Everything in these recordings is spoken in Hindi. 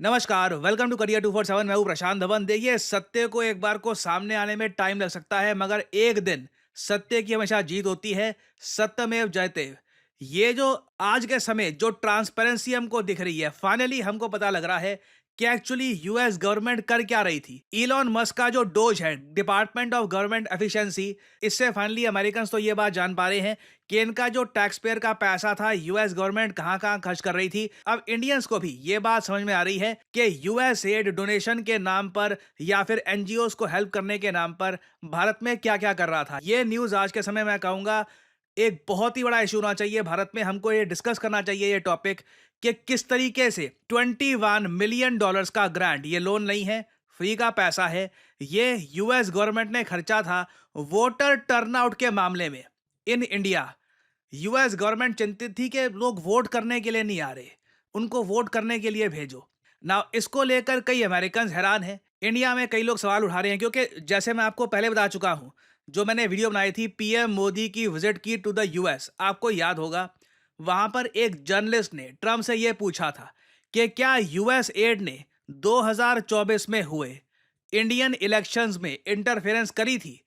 नमस्कार, वेलकम टू करियर 247। मैं हूं प्रशांत धवन। देखिए, सत्य को एक बार को सामने आने में टाइम लग सकता है, मगर एक दिन सत्य की हमेशा जीत होती है। सत्यमेव जयते। ये जो आज के समय जो ट्रांसपेरेंसी हमको दिख रही है, फाइनली हमको पता लग रहा है कि एक्चुअली यूएस गवर्नमेंट कर क्या रही थी। इलॉन मस्क का जो डोज है, डिपार्टमेंट ऑफ गवर्नमेंट एफिशिएंसी, इससे फाइनली अमेरिकन तो ये बात जान पा रहे हैं कि इनका जो टैक्स पेयर का पैसा था, यूएस गवर्नमेंट कहां कहां खर्च कर रही थी। अब इंडियंस को भी ये बात समझ में आ रही है कि यूएस एड डोनेशन के नाम पर या फिर एनजीओस को हेल्प करने के नाम पर भारत में क्या क्या कर रहा था। ये न्यूज आज के समय मैं कहूंगा एक बहुत ही बड़ा इशू होना चाहिए भारत में। हमको ये डिस्कस करना चाहिए ये टॉपिक कि किस तरीके से $21 मिलियन का ग्रांट, ये लोन नहीं है, फ्री का पैसा है, ये यूएस गवर्नमेंट ने खर्चा था वोटर टर्नआउट के मामले में इन इंडिया। यूएस गवर्नमेंट चिंतित थी कि लोग वोट करने के लिए नहीं आ रहे, उनको वोट करने के लिए भेजो ना। इसको लेकर कई अमेरिकन हैरान हैं। इंडिया में कई लोग सवाल उठा रहे हैं, क्योंकि जैसे मैं आपको पहले बता चुका हूं, जो मैंने वीडियो बनाई थी पीएम मोदी की विजिट की टू द यूएस, आपको याद होगा। वहां पर एक जर्नलिस्ट ने ट्रम्प से यह पूछा था कि क्या यूएस एड ने 2024 में हुए इंडियन इलेक्शंस में इंटरफेरेंस करी थी।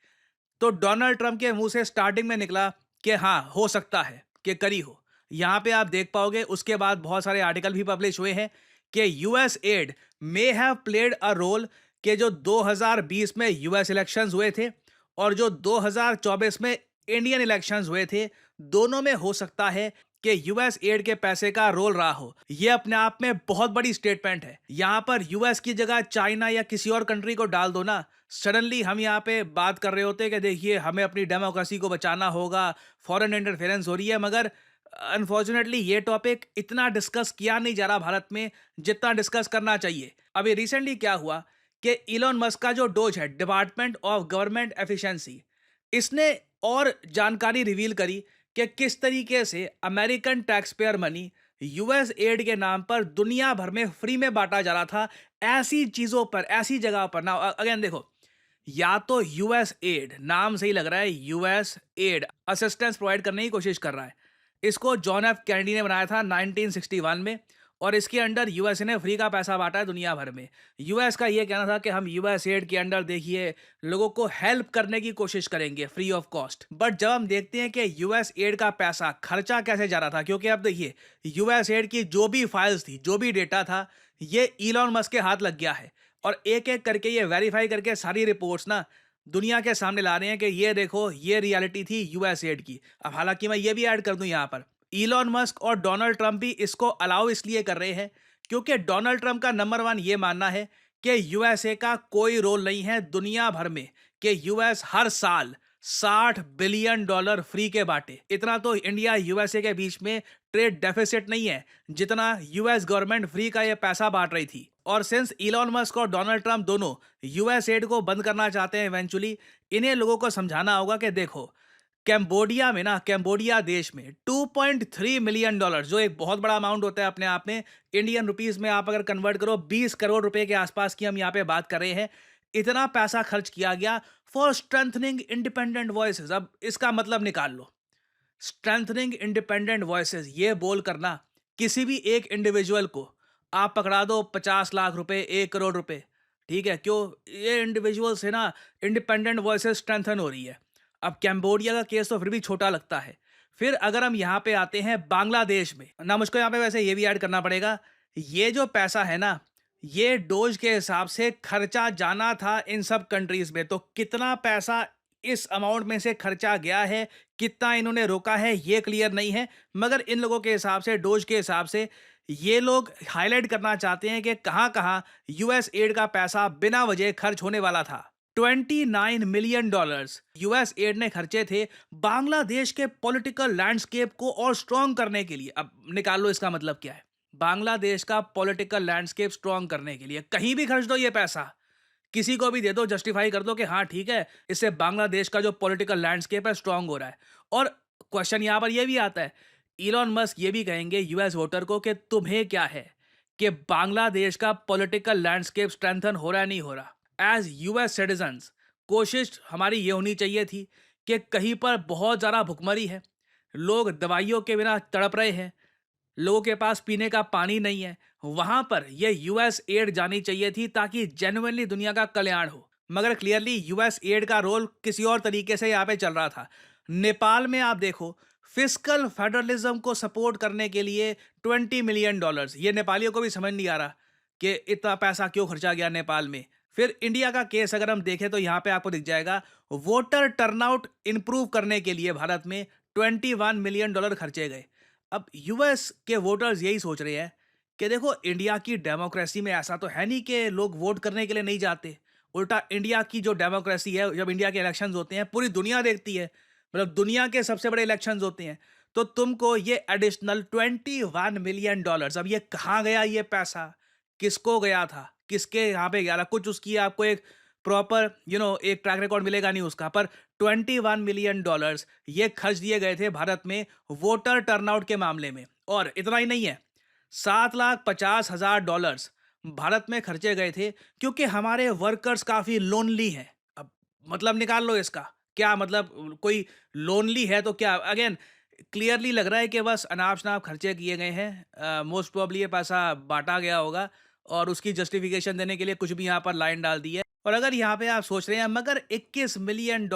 तो डोनाल्ड ट्रंप के मुंह से स्टार्टिंग में निकला कि हाँ, हो सकता है कि करी हो। यहां पे आप देख पाओगे, उसके बाद बहुत सारे आर्टिकल भी पब्लिश हुए हैं कि US aid may have played a role, के जो 2020 में यूएस इलेक्शंस हुए थे और जो 2024 में इंडियन इलेक्शंस हुए थे, दोनों में हो सकता है कि यूएस एड के पैसे का रोल रहा हो। यह अपने आप में बहुत बड़ी स्टेटमेंट है। यहां पर यूएस की जगह चाइना या किसी और कंट्री को डाल दो ना, सडनली हम यहाँ पे बात कर रहे होते हैं कि देखिए हमें अपनी डेमोक्रेसी को बचाना होगा, फॉरेन इंटरफेरेंस हो रही है। मगर अनफॉर्चुनेटली ये टॉपिक इतना डिस्कस किया नहीं जा रहा भारत में जितना डिस्कस करना चाहिए। अभी रिसेंटली क्या हुआ कि इलॉन मस्क का जो डोज है, डिपार्टमेंट ऑफ गवर्नमेंट एफिशिएंसी, इसने और जानकारी रिवील करी कि किस तरीके से American tax payer money US add के नाम पर दुनिया भर में फ्री में बांटा जा रहा था, ऐसी चीजों पर, ऐसी जगह पर ना। अगेन देखो, या तो यूएस एड नाम से ही लग रहा है, यूएस एड असिस्टेंस प्रोवाइड करने की कोशिश कर रहा है। इसको जॉन एफ कैनेडी ने बनाया था 1961 में, और इसके अंडर यूएस ने फ्री का पैसा बांटा है दुनिया भर में। यूएस का ये कहना था कि हम यूएस एड के अंडर देखिए लोगों को हेल्प करने की कोशिश करेंगे फ्री ऑफ कॉस्ट। बट जब हम देखते हैं कि यूएस एड का पैसा खर्चा कैसे जा रहा था, क्योंकि अब देखिए यूएस एड की जो भी फाइल्स थी, जो भी डेटा था, ये इलॉन मस्क के हाथ लग गया है। और एक एक करके ये वेरीफाई करके सारी रिपोर्ट्स ना दुनिया के सामने ला रहे हैं कि ये देखो, ये रियलिटी थी यूएस एड की। अब हालांकि मैं ये भी ऐड कर दूं यहाँ पर, इलॉन मस्क और डोनाल्ड ट्रंप भी इसको अलाउ इसलिए कर रहे हैं क्योंकि डोनाल्ड ट्रंप का नंबर वन ये मानना है कि यूएसए का कोई रोल नहीं है दुनिया भर में, कि यूएस हर साल $60 बिलियन फ्री के बांटे। इतना तो इंडिया यूएसए के बीच में ट्रेड डेफिसिट नहीं है जितना यूएस गवर्नमेंट फ्री का ये पैसा बांट रही थी। और सिंस इलॉन मस्क और डोनाल्ड ट्रंप दोनों यूएस एड को बंद करना चाहते हैं इवेंचुअली, इन्हें लोगों को समझाना होगा कि देखो, कैम्बोडिया में ना, कैम्बोडिया देश में $2.3 मिलियन, जो एक बहुत बड़ा अमाउंट होता है अपने आप में, इंडियन रुपीस में आप अगर कन्वर्ट करो 20 करोड़ रुपए के आसपास की हम यहाँ पे बात कर रहे हैं। इतना पैसा खर्च किया गया फॉर स्ट्रेंथनिंग इंडिपेंडेंट वॉइसेस। अब इसका मतलब निकाल लो, स्ट्रेंथनिंग इंडिपेंडेंट वॉइसेस ये बोल करना, किसी भी एक इंडिविजुअल को आप पकड़ा दो 50 लाख रुपए, 1 करोड़ रुपए, ठीक है, क्यों? ये इंडिविजुअल से ना इंडिपेंडेंट वॉइसेस स्ट्रेंथन हो रही है। अब कैम्बोडिया का केस तो फिर भी छोटा लगता है। फिर अगर हम यहाँ पे आते हैं बांग्लादेश में ना, मुझको यहाँ पे वैसे ये भी ऐड करना पड़ेगा, ये जो पैसा है ना, ये डोज के हिसाब से खर्चा जाना था इन सब कंट्रीज में। तो कितना पैसा इस अमाउंट में से खर्चा गया है, कितना इन्होंने रोका है, ये क्लियर नहीं है। मगर इन लोगों के हिसाब से, डोज के हिसाब से, ये लोग हाईलाइट करना चाहते हैं कि कहां कहां यूएस एड का पैसा बिना वजह खर्च होने वाला था। $29 मिलियन यूएस एड ने खर्चे थे बांग्लादेश के पॉलिटिकल लैंडस्केप को और स्ट्रॉन्ग करने के लिए। अब निकाल लो इसका मतलब क्या है। बांग्लादेश का पॉलिटिकल लैंडस्केप स्ट्रॉन्ग करने के लिए कहीं भी खर्च दो ये पैसा, किसी को भी दे दो, जस्टिफाई कर दो कि हाँ ठीक है, इससे बांग्लादेश का जो पॉलिटिकल लैंडस्केप है स्ट्रांग हो रहा है। और क्वेश्चन यहां पर यह भी आता है, इलॉन मस्क ये भी कहेंगे यूएस वोटर को कि तुम्हें क्या है कि बांग्लादेश का पॉलिटिकल लैंडस्केप स्ट्रेंथन हो रहा है नहीं हो रहा। एज यूएस सिटीजन्स कोशिश हमारी ये होनी चाहिए थी कि कहीं पर बहुत ज़्यादा भुखमरी है, लोग दवाइयों के बिना तड़प रहे हैं, लोगों के पास पीने का पानी नहीं है, वहां पर ये यूएस एड जानी चाहिए थी ताकि जेन्युइनली दुनिया का कल्याण हो। मगर क्लियरली यूएस एड का रोल किसी और तरीके से यहाँ पे चल रहा था। नेपाल में आप देखो, फिस्कल फेडरलिज्म को सपोर्ट करने के लिए $20 मिलियन, ये नेपालियों को भी समझ नहीं आ रहा कि इतना पैसा क्यों खर्चा गया नेपाल में। फिर इंडिया का केस अगर हम देखें तो यहाँ पे आपको दिख जाएगा, वोटर टर्नआउट इंप्रूव करने के लिए भारत में $21 मिलियन खर्चे गए। अब यूएस के वोटर्स यही सोच रहे हैं कि देखो, इंडिया की डेमोक्रेसी में ऐसा तो है नहीं कि लोग वोट करने के लिए नहीं जाते। उल्टा इंडिया की जो डेमोक्रेसी है, जब इंडिया के इलेक्शंस होते हैं पूरी दुनिया देखती है, मतलब दुनिया के सबसे बड़े इलेक्शंस होते हैं। तो तुमको ये एडिशनल $21 मिलियन, अब ये कहाँ गया, ये पैसा किसको गया था, किसके यहाँ पे गया था, कुछ उसकी आपको एक प्रॉपर एक ट्रैक रिकॉर्ड मिलेगा नहीं उसका। पर $21 मिलियन ये खर्च दिए गए थे भारत में वोटर टर्नआउट के मामले में। और इतना ही नहीं है, $7,50,000 भारत में खर्चे गए थे क्योंकि हमारे वर्कर्स काफी लोनली हैं। अब मतलब निकाल लो इसका क्या मतलब, कोई लोनली है तो क्या, अगेन क्लियरली लग रहा है कि बस अनाप शनाप खर्चे किए गए हैं। मोस्ट प्रोबब्ली ये पैसा बांटा गया होगा और उसकी जस्टिफिकेशन देने के लिए कुछ भी यहाँ पर लाइन डाल दी है। और अगर यहाँ पे आप सोच रहे हैं मगर $21 मिलियन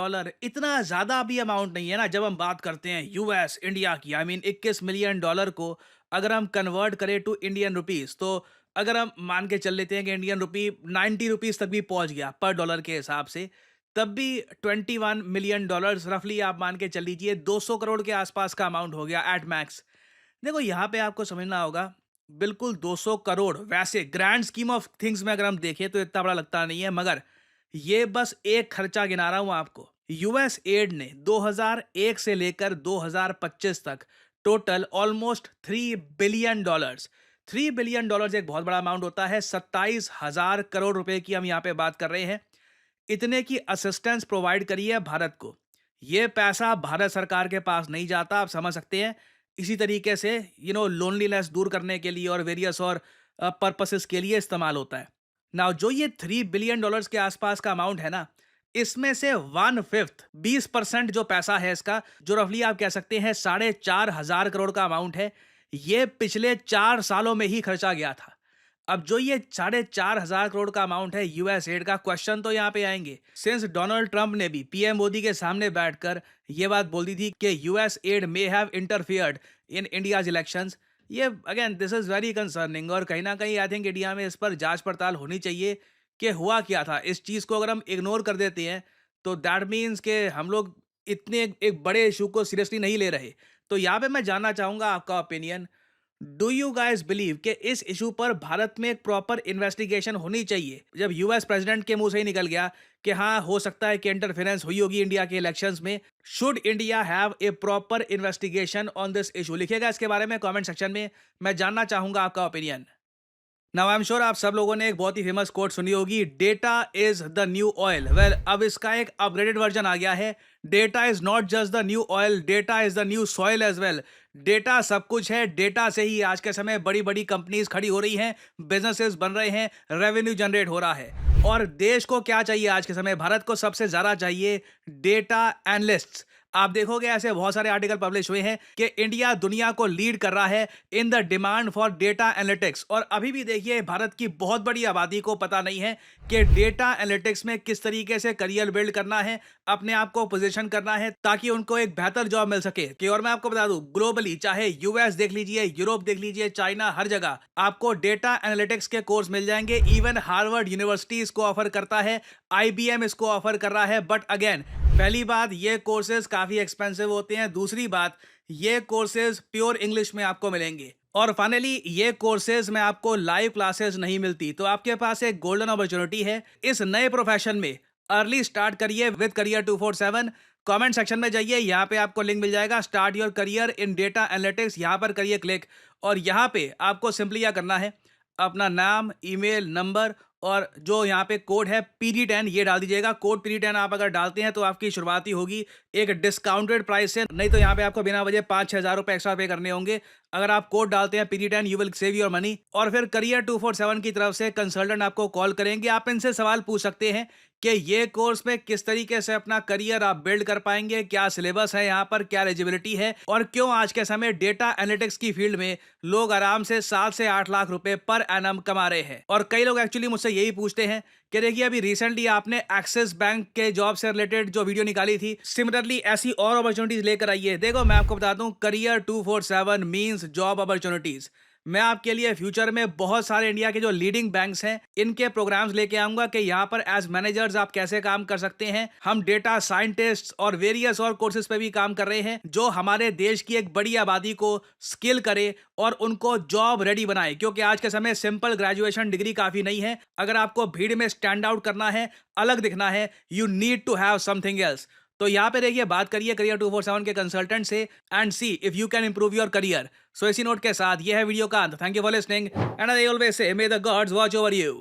इतना ज्यादा भी अमाउंट नहीं है ना, जब हम बात करते हैं यूएस इंडिया की। आई मीन $21 मिलियन को अगर हम कन्वर्ट करें टू इंडियन रुपीस, तो अगर हम मान के चल लेते हैं कि इंडियन रुपी 90 रुपीज तक भी पहुंच गया पर डॉलर के हिसाब से, तब भी $21 मिलियन रफली आप मान के चल लीजिए 200 करोड़ के आसपास का अमाउंट हो गया एट मैक्स। देखो यहाँ पे आपको समझना होगा, बिल्कुल 200 करोड़ वैसे ग्रैंड स्कीम ऑफ थिंग्स में अगर हम देखें तो इतना बड़ा लगता नहीं है, मगर ये बस एक खर्चा गिना रहा हूं आपको। यूएस एड ने 2001 से लेकर 2025 तक टोटल ऑलमोस्ट $3 बिलियन। $3 बिलियन एक बहुत बड़ा अमाउंट होता है। 27,000 करोड़ रुपए की हम यहाँ पे बात कर रहे हैं। इतने की असिस्टेंस प्रोवाइड करी है भारत को। ये पैसा भारत सरकार के पास नहीं जाता, आप समझ सकते हैं। इसी तरीके से लोनलीनेस दूर करने के लिए और वेरियस और पर्पसेस के लिए इस्तेमाल होता है। नाउ जो ये $3 बिलियन के आसपास का अमाउंट है ना, इसमें से 1/5 20% जो पैसा है इसका, जो रफली आप कह सकते हैं 4,500 करोड़ का अमाउंट है, ये पिछले 4 सालों में ही खर्चा गया था। अब जो ये 4,500 करोड़ का अमाउंट है यूएस एड का, क्वेश्चन तो यहाँ पे आएंगे। सिंस डोनाल्ड ट्रंप ने भी पीएम मोदी के सामने बैठकर ये बात बोल दी थी कि US aid may have interfered in India's elections, ये again this is very concerning. और कहीं ना कहीं आई थिंक इंडिया में इस पर जांच पड़ताल होनी चाहिए कि हुआ क्या था। इस चीज को अगर हम इग्नोर कर देते हैं तो दैट मीन्स कि हम लोग इतने एक बड़े इशू को सीरियसली नहीं ले रहे। तो यहाँ पे मैं जानना चाहूंगा आपका opinion. Do you guys believe कि इस इशू पर भारत में एक प्रॉपर इन्वेस्टिगेशन होनी चाहिए? जब यूएस प्रेसिडेंट के मुंह से ही निकल गया कि हाँ हो सकता है कि इंटरफेरेंस हुई होगी इंडिया के इलेक्शंस में, should India have a proper investigation on this issue? लिखिएगा इसके बारे में कमेंट सेक्शन में, मैं जानना चाहूंगा आपका opinion. Now I am sure आप सब लोगों ने एक बहुत ही फेमस कोट सुनी होगी, data is the new oil. Well, अब इसका एक अपग्रेडेड वर्जन आ गया है। Data is not just the new oil, data is the new soil as well. Data सब कुछ है, डेटा से ही आज के समय बड़ी बड़ी कंपनीज खड़ी हो रही हैं, बिजनेसेस बन रहे हैं, रेवेन्यू जनरेट हो रहा है। और देश को क्या चाहिए आज के समय? भारत को सबसे ज्यादा चाहिए डेटा एनालिस्ट्स। आप देखोगे ऐसे बहुत सारे आर्टिकल पब्लिश हुए हैं कि इंडिया दुनिया को लीड कर रहा है in the demand for data analytics. और अभी भी देखिए, भारत की बहुत बड़ी आबादी को पता नहीं है कि डेटा एनालिटिक्स में किस तरीके से करियर बिल्ड करना है, अपने आप को पोजीशन करना है ताकि उनको एक बेहतर जॉब मिल सके। कि और मैं आपको बता दूं, ग्लोबली चाहे यूएस देख लीजिए, यूरोप देख लीजिए, चाइना, हर जगह आपको डेटा एनालिटिक्स के कोर्स मिल जाएंगे। इवन हार्वर्ड यूनिवर्सिटी इसको ऑफर करता है, आईबीएम इसको ऑफर कर रहा है। बट अगेन, पहली बात, ये कोर्सेज काफी एक्सपेंसिव होते हैं। दूसरी बात, ये कोर्सेज प्योर इंग्लिश में आपको मिलेंगे। और फाइनली, ये कोर्सेज में आपको लाइव क्लासेस नहीं मिलती। तो आपके पास एक गोल्डन अपॉर्चुनिटी है इस नए प्रोफेशन में। अर्ली स्टार्ट करिए विद करियर 247। कमेंट सेक्शन में जाइए, यहाँ पे आपको लिंक मिल जाएगा, start your career in data analytics. यहाँ पर करिए क्लिक, और यहाँ पे आपको सिंपली क्या करना है, अपना नाम, ईमेल, नंबर और जो यहाँ पे कोड है PD10, ये डाल दीजिएगा। कोड PD10 आप अगर डालते हैं तो आपकी शुरुआती होगी एक डिस्काउंटेड प्राइस से, नहीं तो यहाँ पे आपको बिना वजह 5-6 हज़ार रुपए एक्स्ट्रा पे करने होंगे। अगर आप कोड डालते हैं PD10, you will save your money. और फिर करियर 247 की तरफ से कंसल्टेंट आपको कॉल करेंगे। आप इनसे सवाल पूछ सकते हैं कि ये कोर्स में किस तरीके से अपना करियर आप बिल्ड कर पाएंगे, क्या सिलेबस है यहाँ पर, क्या एलिजिबिलिटी है और क्यों आज के समय डेटा एनालिटिक्स की फील्ड में लोग आराम से 7 से 8 लाख रुपए पर एनम कमा रहे हैं। और कई लोग एक्चुअली मुझसे यही पूछते हैं कि देखिए अभी रिसेंटली आपने एक्सिस बैंक के जॉब से रिलेटेड जो वीडियो निकाली थी, सिमिलरली ऐसी और अपॉर्चुनिटीज लेकर आइए। देखो मैं आपको बता दूं, करियर 247 मींस जॉब अपॉर्चुनिटीज। मैं आपके लिए फ्यूचर में बहुत सारे इंडिया के जो लीडिंग बैंक्स हैं इनके प्रोग्राम्स लेके आऊंगा कि यहाँ पर एज मैनेजर्स आप कैसे काम कर सकते हैं। हम डेटा साइंटिस्ट और वेरियस और कोर्सेज पे भी काम कर रहे हैं जो हमारे देश की एक बड़ी आबादी को स्किल करे और उनको जॉब रेडी बनाए, क्योंकि आज के समय सिंपल ग्रेजुएशन डिग्री काफी नहीं है। अगर आपको भीड़ में स्टैंड आउट करना है, अलग दिखना है, you need to have something else. तो यहाँ पे देखिए बात करिए करियर 247 के कंसल्टेंट से and see if you can improve your career. So इसी नोट के साथ ये है वीडियो का अंत। Thank you for listening and I always say may the gods watch over you.